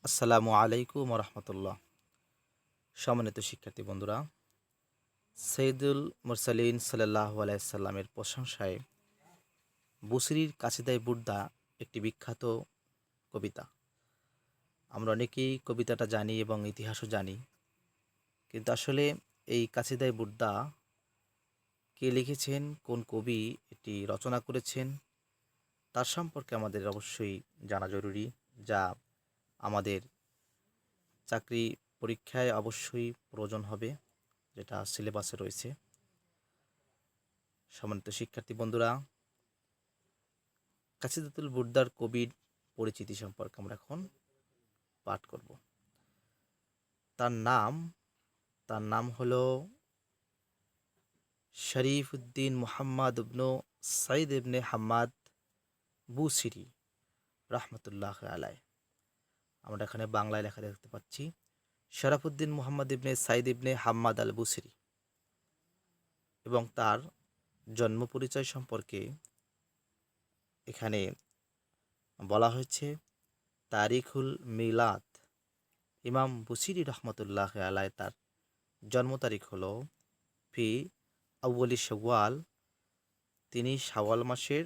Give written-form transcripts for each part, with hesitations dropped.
আসসালামু আলাইকুম রহমতুল্লাহ। সম্মানিত শিক্ষার্থী বন্ধুরা, সৈয়দুল মুরসালিন সাল্লাল্লাহু আলাইহি সাল্লামের প্রশংসায় বুসরির কাসিদায়ে বুরদা একটি বিখ্যাত কবিতা। আমরা অনেকেই কবিতাটা জানি এবং ইতিহাসও জানি, কিন্তু আসলে এই কাসিদায়ে বুরদা কে লিখেছেন, কোন কবি এটি রচনা করেছেন, তার সম্পর্কে আমাদের অবশ্যই জানা জরুরি, যা আমাদের চাকরি পরীক্ষায় অবশ্যই প্রয়োজন হবে, যেটা সিলেবাসে রয়েছে। সম্মানিত শিক্ষার্থী বন্ধুরা, কাসিদাতুল বুরদার কবির পরিচিতি সম্পর্কে আমরা এখন পাঠ করব। তার নাম হলো শরীফ উদ্দিন মুহাম্মদ ইবনু সাইদ ইবনে হাম্মাদ বুসিরি রহমতুল্লাহ আলাইহ। আমরা এখানে বাংলায় লেখা দেখতে পাচ্ছি শরাফুদ্দিন মুহাম্মদ ইবনে সাইদ ইবনে হাম্মাদ আল বুসিরি। এবং তার জন্ম পরিচয় সম্পর্কে এখানে বলা হয়েছে তারিখুল মিলাদ। ইমাম বুসিরি রহমতুল্লাহ আলাইহ তার জন্ম তারিখ হলো ফি আউয়ালি শাওয়াল। তিনি শাওয়াল মাসের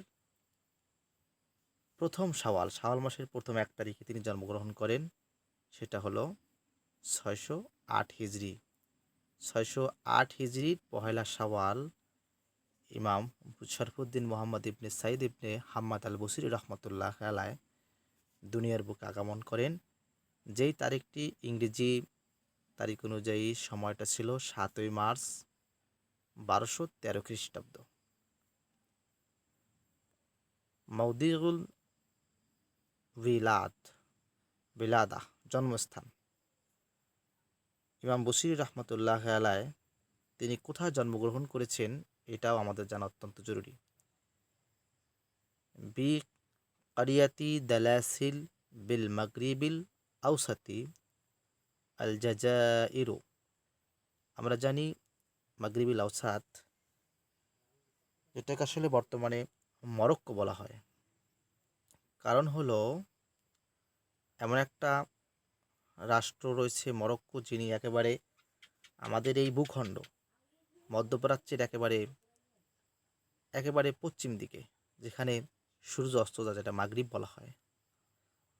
প্রথম 1 তারিখে তিনি জন্মগ্রহণ করেন। সেটা হলো 608 হিজরি। 608 হিজরির পহেলা শাওয়াল ইমাম শরফুদ্দিন মোহাম্মদ ইবনে সাইদ ইবনে হাম্মাদ আল বুসিরি রহমতুল্লাহ আলাইহ দুনিয়ার বুকে আগমন করেন। যেই তারিখটি ইংরেজি তারিখ অনুযায়ী সময়টা ছিল 7ই মার্চ 1213 খ্রিস্টাব্দ। মৌদিউল বিলাদা জন্মস্থান ইমাম বুসিরি রহমতুল্লাহ আলাইহ তিনি কোথায় জন্মগ্রহণ করেছেন এটাও আমাদের জানা অত্যন্ত জরুরি। বি কারিয়াতি দালাসিল বিল মাগরিবিল আউসাতি আল জাজাইরু। আমরা জানি মাগরিবিল আউসাত, যেটাকে আসলে বর্তমানে মরক্কো বলা হয়। কারণ হলো এমন একটা রাষ্ট্র রয়েছে মরক্কো, যিনি একেবারে আমাদের এই ভূখণ্ড মধ্যপ্রাচ্যের একেবারে পশ্চিম দিকে, যেখানে সূর্য অস্ত যায়, যেটা মাগরিব বলা হয়।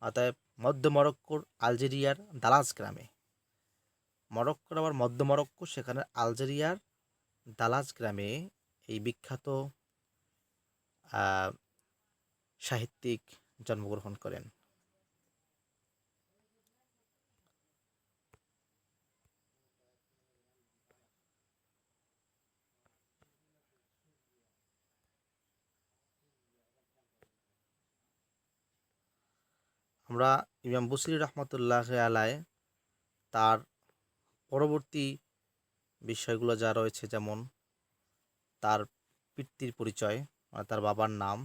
অতএব মধ্য মরক্কোর আলজেরিয়ার দালাজ গ্রামে, মরক্কোর আবার মধ্য মরক্কো, সেখানে আলজেরিয়ার দালাজ গ্রামে এই বিখ্যাত সাহিত্যিক জন্মগ্রহণ করেন। আমরা ইমাম বুসরি রহমতুল্লাহ আলাইহ তার পরবর্তী বিষয়গুলো যা রয়েছে, যেমন তার পিতৃর পরিচয়, মানে তার বাবার নাম।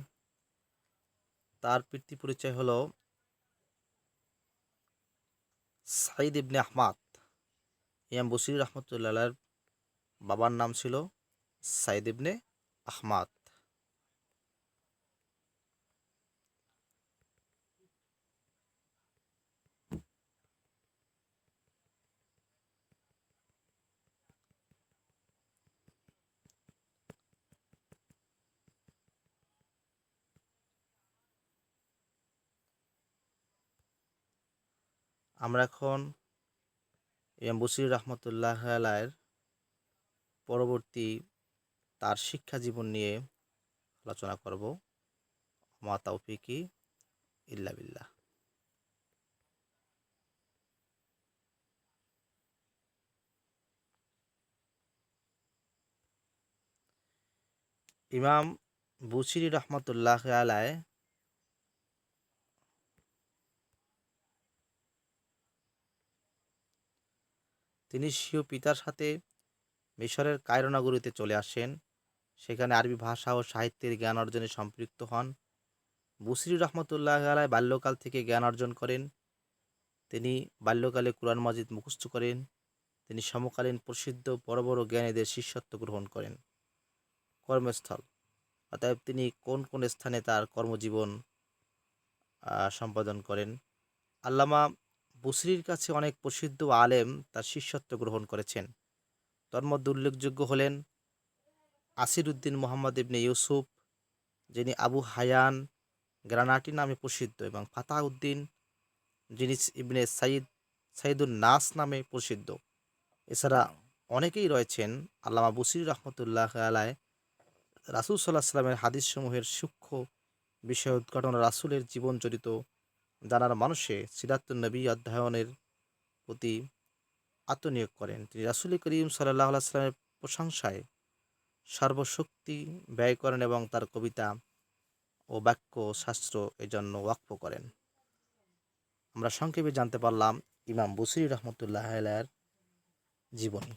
তার পিতৃ পরিচয় হলো সাইদ ইবনে আহমাদ। ইমাম বুসরি রহমতুল্লাহ আলাইহর বাবার নাম ছিল সাইদ ইবনে আহমাদ। আমরা এখন ইমাম বুসরি রহমতুল্লাহ আলাইহর পরবর্তী তার শিক্ষা জীবন নিয়ে আলোচনা করব। মা তাওফিকি ইল্লা বিল্লাহ। ইমাম বুসরি রহমতুল্লাহ আলাইহ তিনি স্বীয় পিতার সাথে মিশরের কায়রো নগরীতে চলে আসেন। সেখানে আরবি ভাষা ও সাহিত্যের জ্ঞান অর্জনে সম্পৃক্ত হন। বুসরি রহমতুল্লাহ আলাইহ বাল্যকাল থেকে জ্ঞান অর্জন করেন। তিনি বাল্যকালে কুরআন মাজিদ মুখস্থ করেন। তিনি সমকালীন প্রসিদ্ধ বড় বড় জ্ঞানীদের শিষ্যত্ব গ্রহণ করেন। কর্মস্থল, অতএব তিনি কোন কোন স্থানে তার কর্মজীবন সম্পাদন করেন। আল্লামা বুসরির কাছে অনেক প্রসিদ্ধ আলেম তার শিষ্যত্ব গ্রহণ করেছেন। তন্মধ্যে উল্লেখযোগ্য হলেন আসির উদ্দিন মোহাম্মদ ইবনে ইউসুফ, যিনি আবু হায়ান গ্রানাটি নামে প্রসিদ্ধ, এবং ফাতাহ উদ্দিন, যিনি ইবনে সাইদুন নাস নামে প্রসিদ্ধ। এছাড়া অনেকেই রয়েছেন। আল্লামা বুসরি রহমতুল্লাহ আলায় রাসূল সাল্লাল্লাহু আলাইহি ওয়াসাল্লামের হাদিসসমূহের সূক্ষ্ম বিষয় উদ্ঘাটন, রাসূলের জীবনচরিত জানার মানুষে সিরাতুন নবী অধ্যয়নের প্রতি আত্মনিয়োগ করেন। তিনি রাসূল করিম সাল্লাল্লাহু আলাইহি ওয়াসাল্লামের প্রশংসায় সর্বশক্তি ব্যয় করেন এবং তার কবিতা ও বাক্য শাস্ত্র এজন্য ওয়াকফ করেন। আমরা সংক্ষেপে জানতে পারলাম ইমাম বুসরি রহমতুল্লাহ আলাইহির জীবনী।